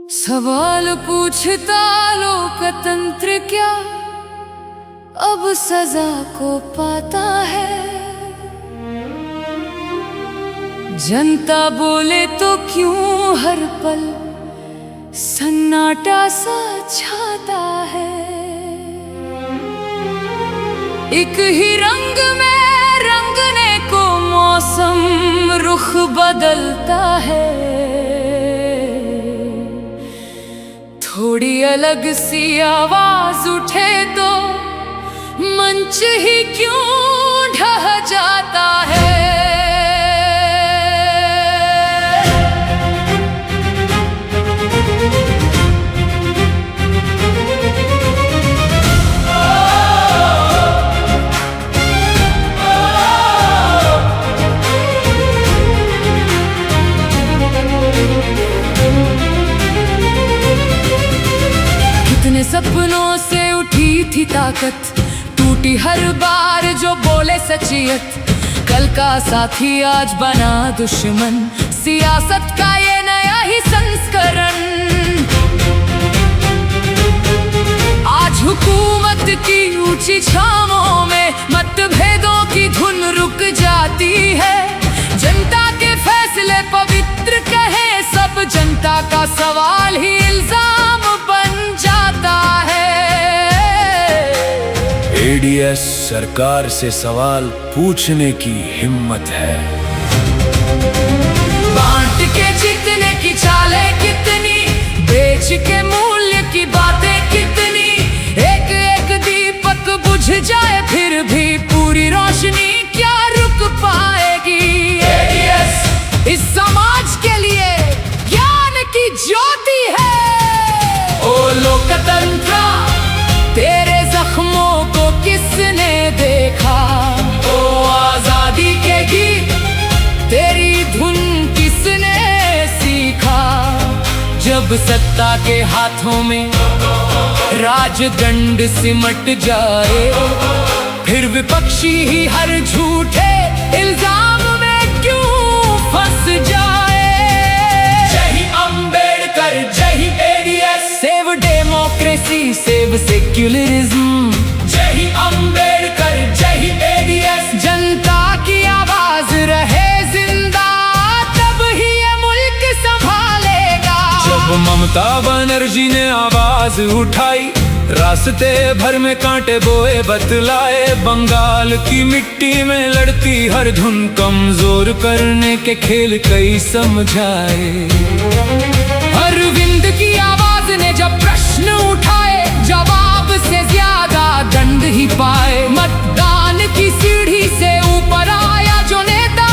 सवाल पूछता लोकतंत्र क्या अब सजा को पाता है। जनता बोले तो क्यों हर पल सन्नाटा सा छाता है। एक ही रंग में रंगने को मौसम रुख बदलता है। थोड़ी अलग सी आवाज उठे तो मंच ही क्यों ढह जाता है। कितने सपनों से उठी थी ताकत, टूटी हर बार जो बोले सचियत। कल का साथी आज बना दुश्मन, सियासत का ये नया ही संस्करण। आज हुकूमत की ऊंची छावों में मतभेदों की धुन रुक जाती है। जनता के फैसले पवित्र कहे सब, जनता का सवाल ही इल्जाम बन जाता है। एडीएस सरकार से सवाल पूछने की हिम्मत है। बांट के जीतने की चालें कितनी, बेच के मूल्य की बातें कितनी। एक एक दीपक बुझ जाए फिर भी पूरी रोशनी क्या रुक पाएगी। एडीएस इस समाज के लिए ज्ञान की ज्योति है। ओ लोकतंत्र तेरे जख्मों को किसने देखा। ओ आजादी के गीत तेरी धुन किसने सीखा। जब सत्ता के हाथों में राजदंड सिमट जाए, फिर विपक्षी ही हर झूठे इल्जाम में क्यों फंस जाए। जय ही अंबेडकर, जय ही ADS, save democracy, save secularism. जय ही अंबेडकर, जय ही एडीएस, जनता की आवाज रहे जिंदा, तब ही ये मुल्क संभालेगा। जब ममता बनर्जी ने आवाज उठाई, रास्ते भर में कांटे बोए बतलाए। बंगाल की मिट्टी में लड़ती हर धुन, कमजोर करने के खेल कई समझाए। अरविंद की आवाज ने जब प्रश्न उठाए, जवाब से ज्यादा दंड ही पाए। मतदान की सीढ़ी से ऊपर आया जो नेता,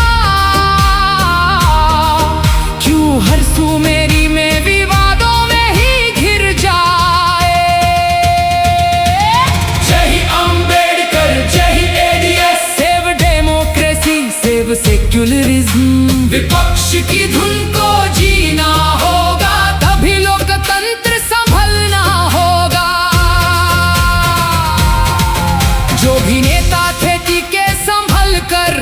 क्यों हर सू मेरी में विवादों में ही घिर जाए। जय ही अंबेडकर, जय ही ADS, save democracy, save secularism. विपक्ष की धुन को जीना होगा, तभी लोकतंत्र संभलना होगा। जो भी नेता थे टीके संभल कर,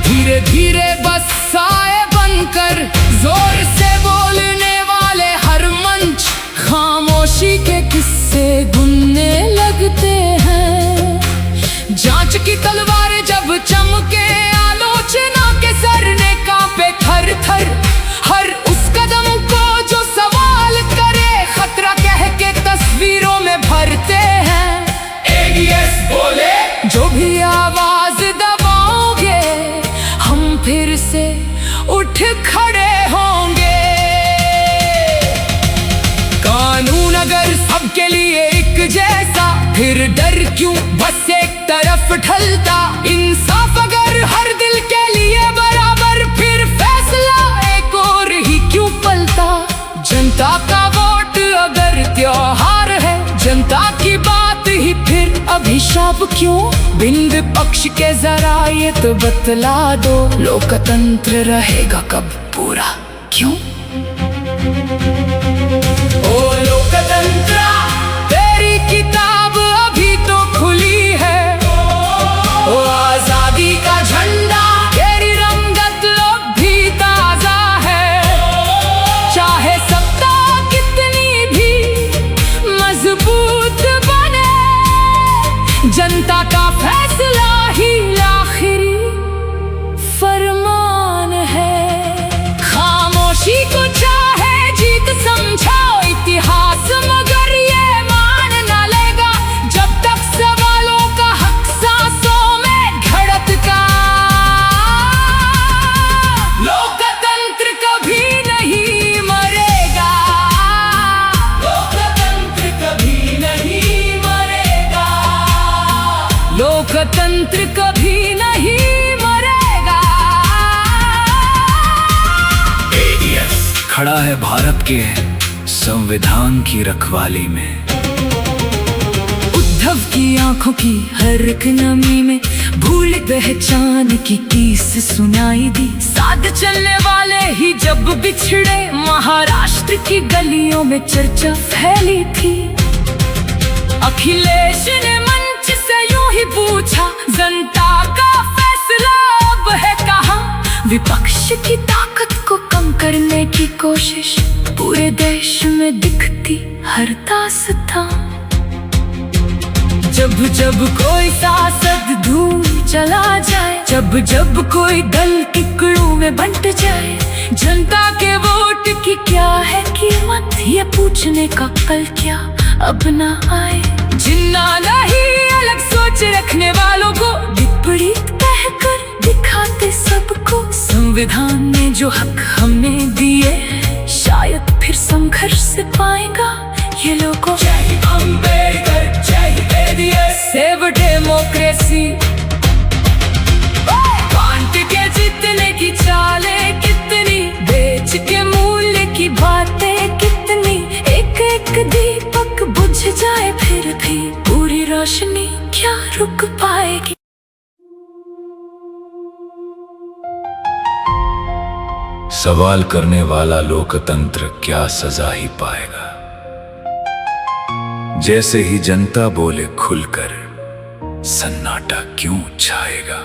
धीरे धीरे बस साए बनकर। जोर से बोलने वाले हर मंच खामोशी के किस्से गुनने लगते हैं। जांच की तलवार जब चमके, आलोचना के सर ने कांपे थर थर। हर उस कदम को जो सवाल करे, खतरा कह के तस्वीरों में भरते हैं। एडीएस बोले जो भी आवाज दबाओगे, हम फिर से उठ खड़े होंगे। कानून अगर सबके लिए एक जैसा, फिर डर क्यों बस एक तरफ ढलता। इंसाफ अगर हर दिल के लिए बराबर, फिर फैसला एक और ही क्यों पलता। जनता का वोट अगर त्योहार है, जनता की बात ही फिर अभिशाप क्यों। बिन विपक्ष के जरा ये तो बतला दो, लोकतंत्र रहेगा कब पूरा क्यों। ओ लोकतंत्र तेरी किताब अभी तो खुली है। ओ आजादी का झंडा तेरी रंगत अब भी ताजा है। चाहे सत्ता कितनी खड़ा है भारत के संविधान की रखवाली में। उद्धव की आंखों की हर एक नमी में भूल पहचान की कीस सुनाई दी। साथ चलने वाले ही जब बिछड़े महाराष्ट्र की गलियों में चर्चा फैली थी। अखिलेश ने मंच से यूं ही पूछा, जनता का फैसला अब है कहाँ? विपक्ष की ताकत को कम करने की कोशिश पूरे देश में दिखती हर दास्तां। जब जब कोई सांसद धूम चला जाए, जब जब कोई दल टिकड़ों में बंट जाए, जनता के वोट की क्या है कीमत, ये पूछने का कल क्या अब ना आए। जिन्ना नहीं अलग सोच रखने वालों को विपरीत कहकर दिखाते सबको। संविधान में जो हक हमने दिए, शायद फिर संघर्ष से पाएगा ये लोगों। जय अम्बेडकर, जय एडीएस, सेव डेमोक्रेसी। बांट के जीतने की चालें कितनी, बेच के मूल्य की बातें कितनी। एक एक दीपक बुझ जाए फिर भी पूरी रोशनी क्या रुक पाएगी। सवाल करने वाला लोकतंत्र क्या सजा ही पाएगा। जैसे ही जनता बोले खुलकर, सन्नाटा क्यों छाएगा।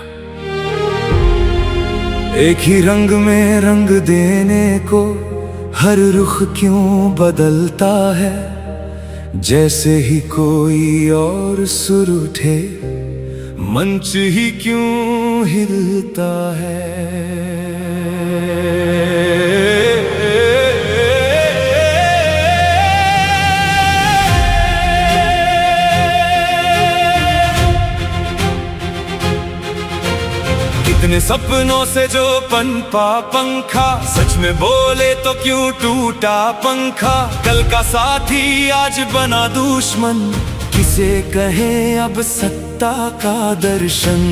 एक ही रंग में रंग देने को हर रुख क्यों बदलता है। जैसे ही कोई और सुर उठे, मंच ही क्यों हिलता है। कितने सपनों से जो पनपा पंखा, सच में बोले तो क्यों टूटा पंखा। कल का साथी आज बना दुश्मन, किसे कहे अब सत्ता का दर्शन।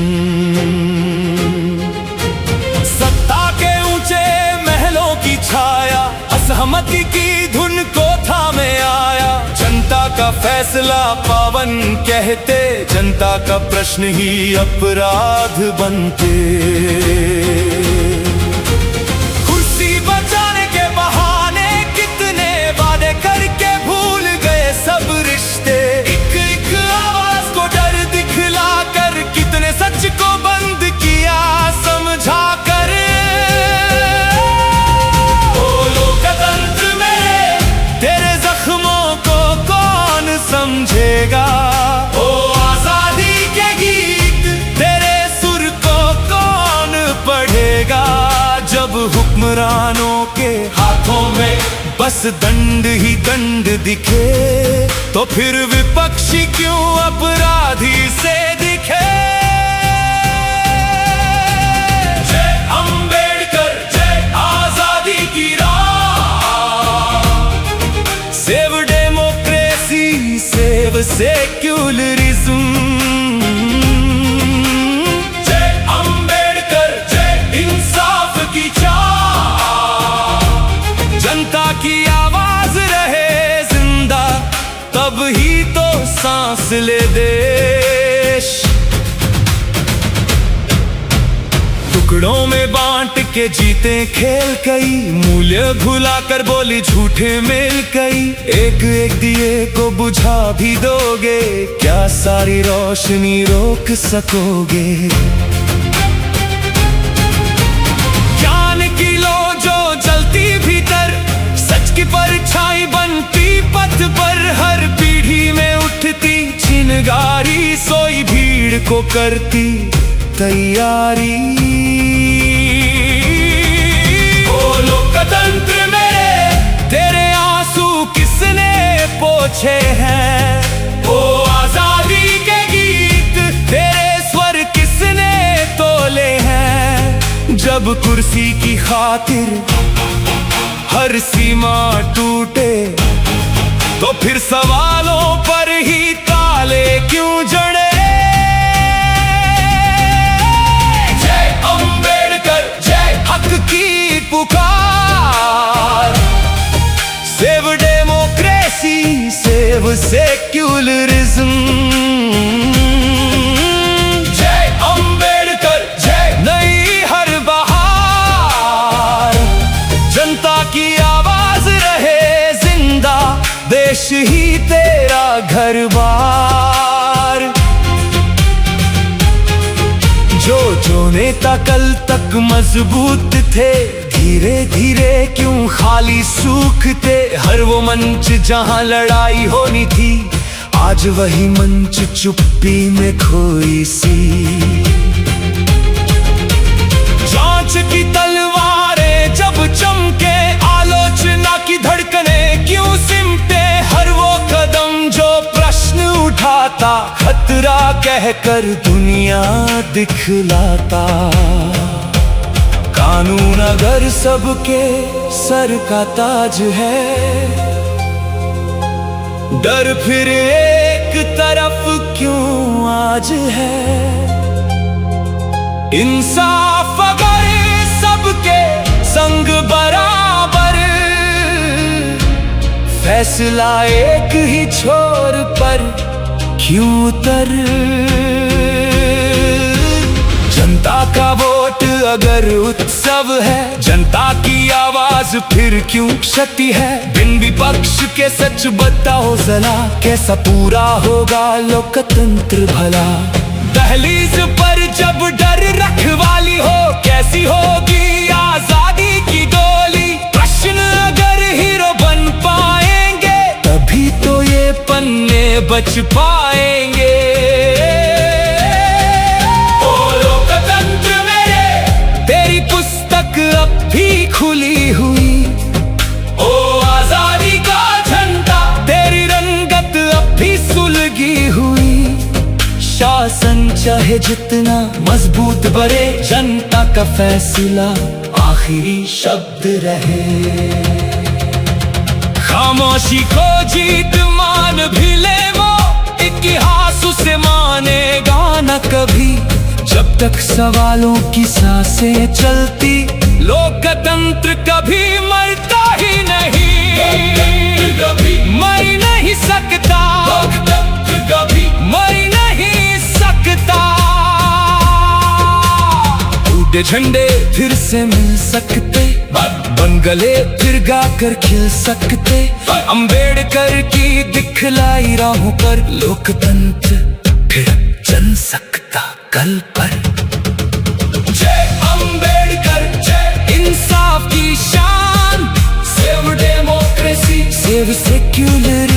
सत्ता के ऊंचे महलों की छाया, असहमति की धुन को थामे आया। जनता का फैसला पावन कहते, जनता का प्रश्न ही अपराध बनते। कुर्सी बचाने के बहाने कितने वादे करके भूल गए सब रिश्ते। एक एक आवाज को डर दिखला कर, कितने सच को बंद किया समझा कर। ओ लोकतंत्र में तेरे जख्मों को कौन समझेगा। ओ आजादी के गीत तेरे सुर को कौन पढ़ेगा। जब हुक्मरानों के हाथों में बस दंड ही दंड दिखे, तो फिर विपक्षी क्यों अपराधी से दिखे। जय अम्बेडकर, जय आजादी की राह, सेव डेमोक्रेसी, सेव सेक्युलरिज्म। जय अम्बेडकर, जय इंसाफ की चाह, जनता की आवाज रहे जिंदा, तब ही तो सांस ले देश। टुकड़ों में बांट के जीते खेल कई, मूल्य भुलाकर बोली झूठे मेल कई। एक एक दिए को बुझा भी दोगे, क्या सारी रोशनी रोक सकोगे। ज्ञान की लो जो जलती भीतर, सच की परछाई बनती पथ पर। हर पीढ़ी में उठती चिनगारी, सोई भीड़ को करती तैयारी। ओ लोकतंत्र मेरे, तेरे आंसू किसने पोछे हैं। ओ आजादी के गीत तेरे स्वर किसने तोले हैं। जब कुर्सी की खातिर हर सीमा टूटे, तो फिर सवालों पर ही ताले क्यों जड़े। जय अम्बेडकर, जय हक की पुकार, सेक्युलरिज्म। जय अंबेडकर जय। नई हर बहार जनता की आवाज रहे जिंदा, देश ही तेरा घर बार। जो नेता कल तक मजबूत थे, धीरे धीरे क्यों खाली सूखते। हर वो मंच जहां लड़ाई होनी थी, आज वही मंच चुप्पी में खोई सी। जांच की तलवारें जब चमके, आलोचना की धड़कने क्यों सिमटे। हर वो कदम जो प्रश्न उठाता, खतरा कहकर दुनिया दिखलाता। कानून अगर सबके सर का ताज है, डर फिर एक तरफ क्यों आज है। इंसाफ अगर सबके संग बराबर, फैसला एक ही छोर पर क्यों उतर। जनता का वोट अगर उत्सव है, जनता की आवाज फिर क्यों क्षति है। बिन विपक्ष के सच बताओ जरा, कैसा पूरा होगा लोकतंत्र भला। दहलीज पर जब डर रखवाली हो, कैसी होगी आजादी की डोली। प्रश्न अगर हीरो बन पाएंगे, तभी तो ये पन्ने बच पाएंगे। अब भी खुली हुई, ओ आजादी का झंडा, तेरी रंगत अब भी सुलगी हुई। शासन चाहे जितना मजबूत बने, जनता का फैसला आखिरी शब्द रहे। खामोशी को जीत मान भी ले वो, इतिहास उसे मानेगा न कभी। जब तक सवालों की सांसें चलती, लोकतंत्र कभी मरता ही नहीं। मर नहीं सकता, लोकतंत्र कभी मर नहीं सकता। उड़े झंडे फिर से मिल सकते, बन गले फिर गाकर खिल सकते। अंबेडकर की दिखलाई राहों पर, लोकतंत्र फिर जन सकता कल पर। जय अंबेडकर जय। इंसाफ की शान, सेव डेमोक्रेसी, सेव सेक्युलरिज्म।